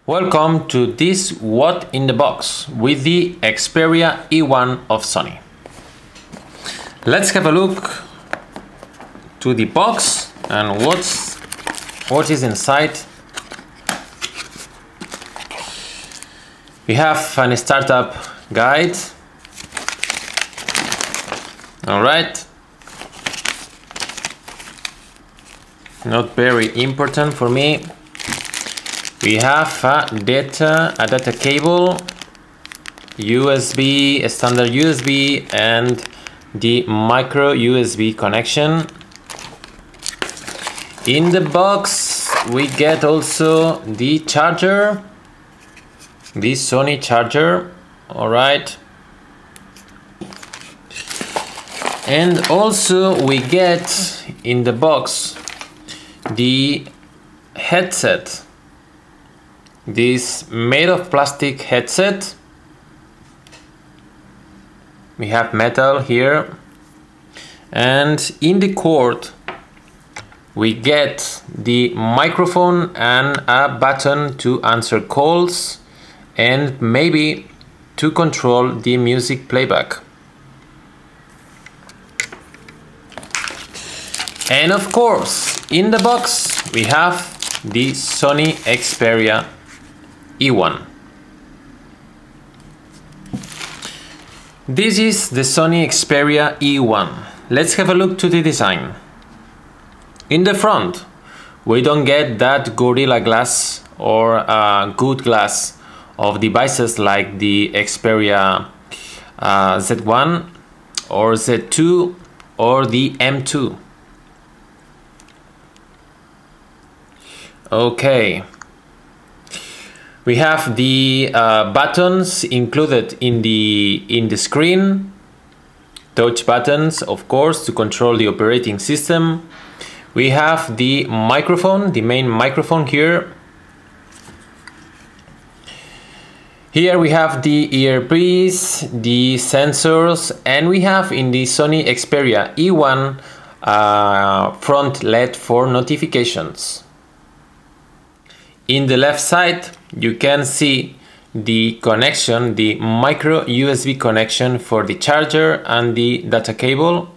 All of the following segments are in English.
Welcome to this What in the Box with the Xperia E1 of Sony. Let's have a look to the box and what is inside. We have a startup guide. All right. Not very important for me. We have a data cable, USB, a standard USB, and the micro USB connection. In the box we get also the charger, the Sony charger. All right. And also we get in the box the headset. This made of plastic headset. We have metal here, and in the cord we get the microphone and a button to answer calls and maybe to control the music playback. And of course, in the box we have the Sony Xperia E1. This is the Sony Xperia E1. Let's have a look to the design. In the front, we don't get that Gorilla Glass or good glass of devices like the Xperia Z1 or Z2 or the M2. Okay. We have the buttons included in the screen, touch buttons, of course, to control the operating system. We have the microphone, the main microphone here. Here we have the earpiece, the sensors, and we have in the Sony Xperia E1 front LED for notifications. In the left side, you can see the connection, the micro USB connection for the charger and the data cable.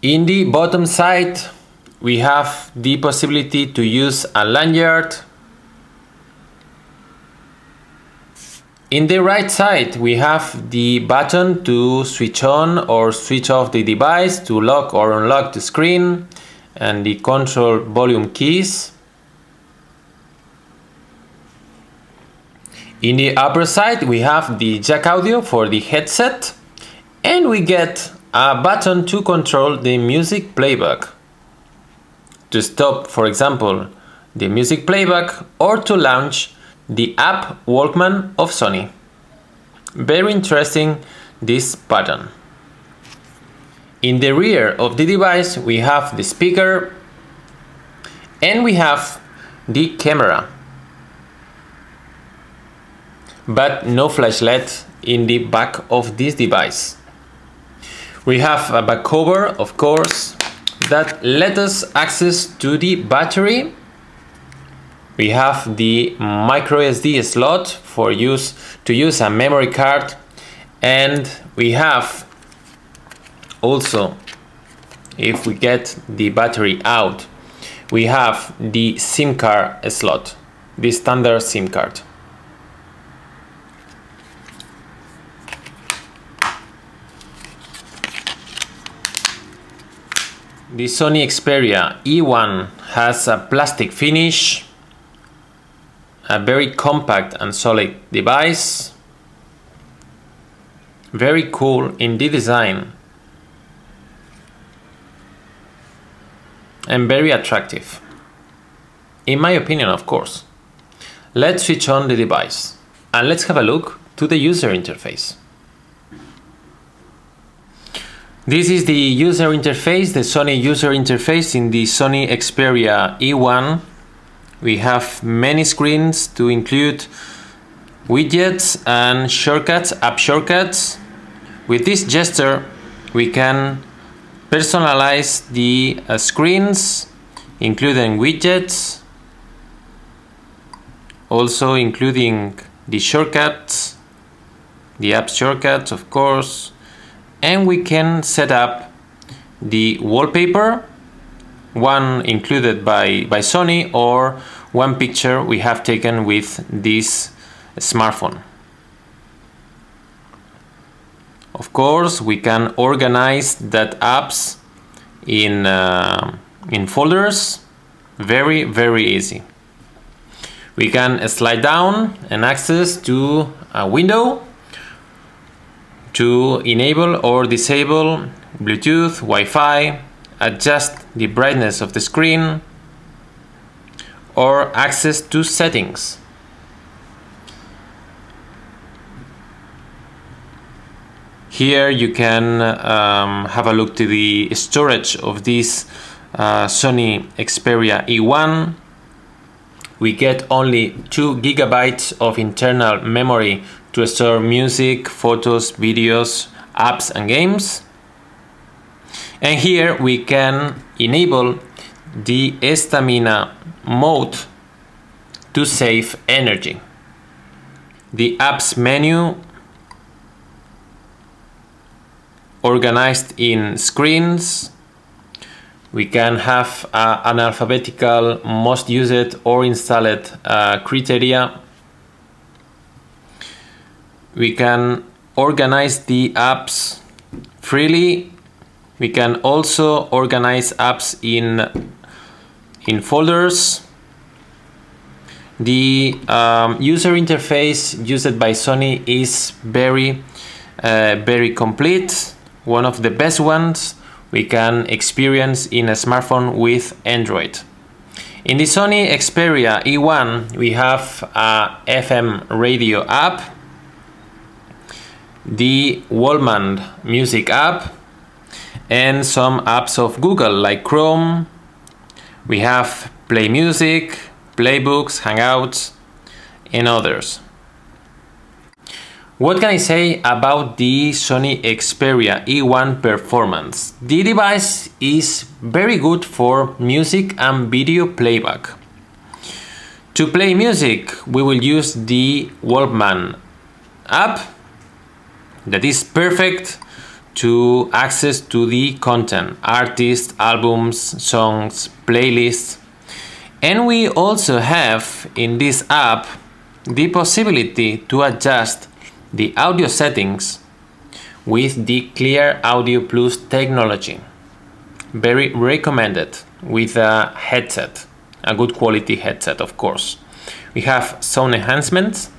In the bottom side, we have the possibility to use a lanyard. In the right side, we have the button to switch on or switch off the device, to lock or unlock the screen, and the control volume keys. In the upper side, we have the jack audio for the headset, and we get a button to control the music playback. To stop, for example, the music playback, or to launch the app Walkman of Sony. Very interesting, this button. In the rear of the device we have the speaker and we have the camera, but no flashlight in the back of this device. We have a back cover, of course, that let us access to the battery. We have the micro SD slot for to use a memory card, and we have also, if we get the battery out, we have the SIM card slot, the standard SIM card. The Sony Xperia E1 has a plastic finish, a very compact and solid device, very cool in the design, and very attractive, in my opinion, of course. Let's switch on the device and let's have a look to the user interface. This is the user interface, the Sony user interface in the Sony Xperia E1. We have many screens to include widgets and shortcuts, app shortcuts. With this gesture we can personalize the screens including widgets, also including the shortcuts, the app shortcuts, of course, and we can set up the wallpaper, one included by Sony or one picture we have taken with this smartphone. Of course, we can organize that apps in folders, very easy. We can slide down and access to a window to enable or disable Bluetooth, Wi-Fi, adjust the brightness of the screen, or access to settings. Here you can have a look to the storage of this Sony Xperia E1. We get only 2 GB of internal memory to store music, photos, videos, apps and games. And here we can enable the stamina mode to save energy. The apps menu organized in screens. We can have an alphabetical most used or installed criteria. We can organize the apps freely. We can also organize apps in folders. The user interface used by Sony is very complete. One of the best ones we can experience in a smartphone with Android. In the Sony Xperia E1 we have a FM radio app, the Wallman music app, and some apps of Google like Chrome. We have Play Music, Playbooks, Hangouts, and others. What can I say about the Sony Xperia E1 performance? The device is very good for music and video playback. To play music, we will use the Wallman app that is perfect to access to the content, artists, albums, songs, playlists. And we also have in this app the possibility to adjust the audio settings with the Clear Audio Plus technology. Very recommended with a headset, a good quality headset, of course. We have sound enhancements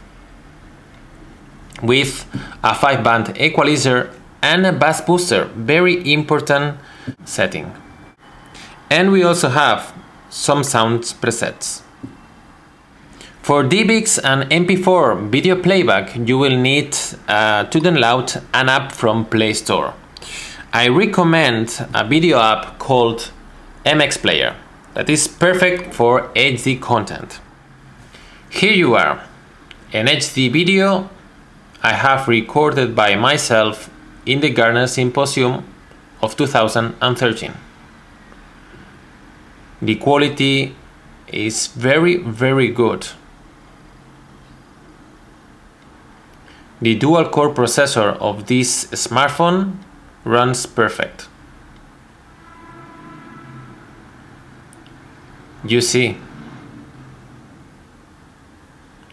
with a 5-band equalizer and a bass booster, very important setting. And we also have some sounds presets. For DVX and MP4 video playback, you will need to download an app from Play Store. I recommend a video app called MX Player that is perfect for HD content. Here you are, an HD video I have recorded by myself in the Gartner Symposium of 2013. The quality is very good. The dual-core processor of this smartphone runs perfect. You see,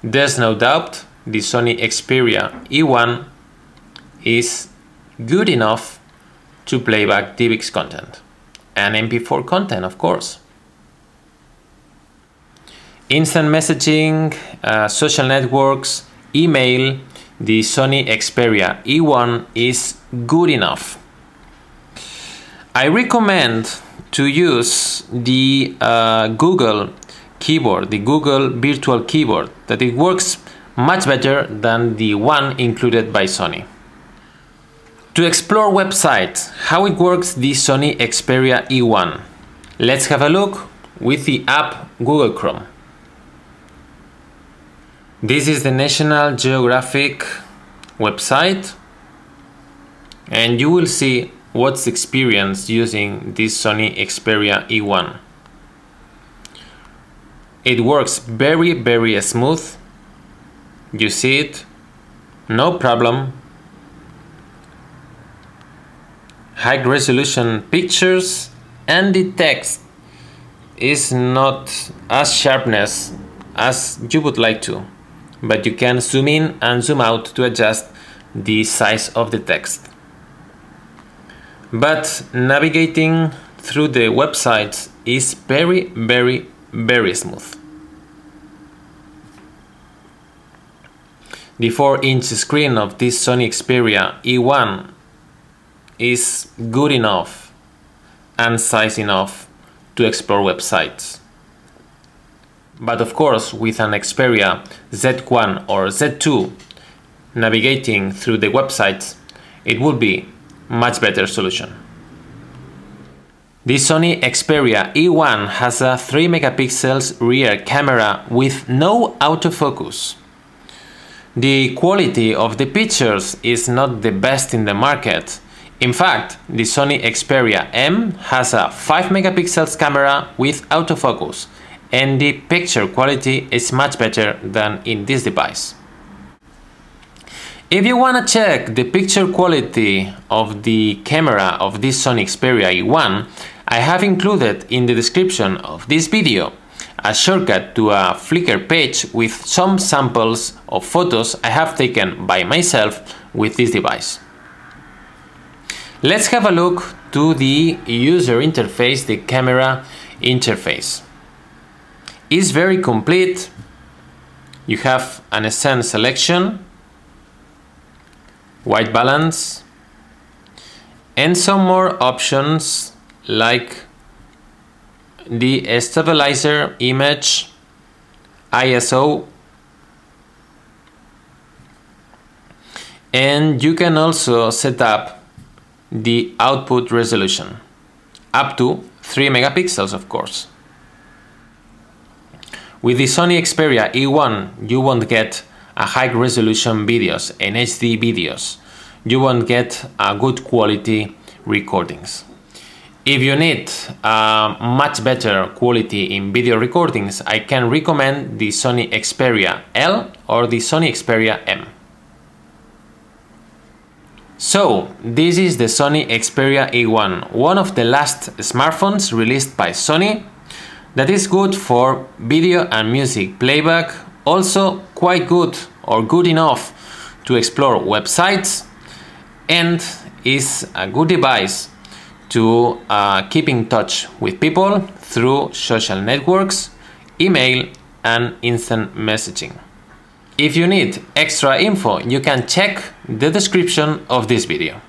there's no doubt the Sony Xperia E1 is good enough to play back DVX content and MP4 content, of course. Instant messaging, social networks, email, the Sony Xperia E1 is good enough. I recommend to use the Google keyboard, the Google virtual keyboard, that it works much better than the one included by Sony. To explore websites, how it works the Sony Xperia E1, let's have a look with the app Google Chrome. This is the National Geographic website, and you will see what's the experience using this Sony Xperia E1. It works very smooth. You see it, no problem. High resolution pictures, and the text is not as sharpness as you would like to, but you can zoom in and zoom out to adjust the size of the text. But navigating through the website is very smooth. The 4-inch screen of this Sony Xperia E1 is good enough and size enough to explore websites. But of course, with an Xperia Z1 or Z2 navigating through the websites, it would be a much better solution. The Sony Xperia E1 has a 3 megapixels rear camera with no autofocus. The quality of the pictures is not the best in the market. In fact, the Sony Xperia M has a 5 megapixels camera with autofocus, and the picture quality is much better than in this device. If you want to check the picture quality of the camera of this Sony Xperia E1, I have included in the description of this video a shortcut to a Flickr page with some samples of photos I have taken by myself with this device. Let's have a look to the user interface, the camera interface. It's very complete. You have an scene selection, white balance, and some more options like the stabilizer, image, ISO, and you can also set up the output resolution up to 3 megapixels, of course. With the Sony Xperia E1 you won't get a high resolution videos and HD videos. You won't get a good quality recordings. If you need much better quality in video recordings, I can recommend the Sony Xperia L or the Sony Xperia M. So, this is the Sony Xperia E1, one of the last smartphones released by Sony that is good for video and music playback, also quite good or good enough to explore websites, and is a good device to keep in touch with people through social networks, email, and instant messaging. If you need extra info, you can check the description of this video.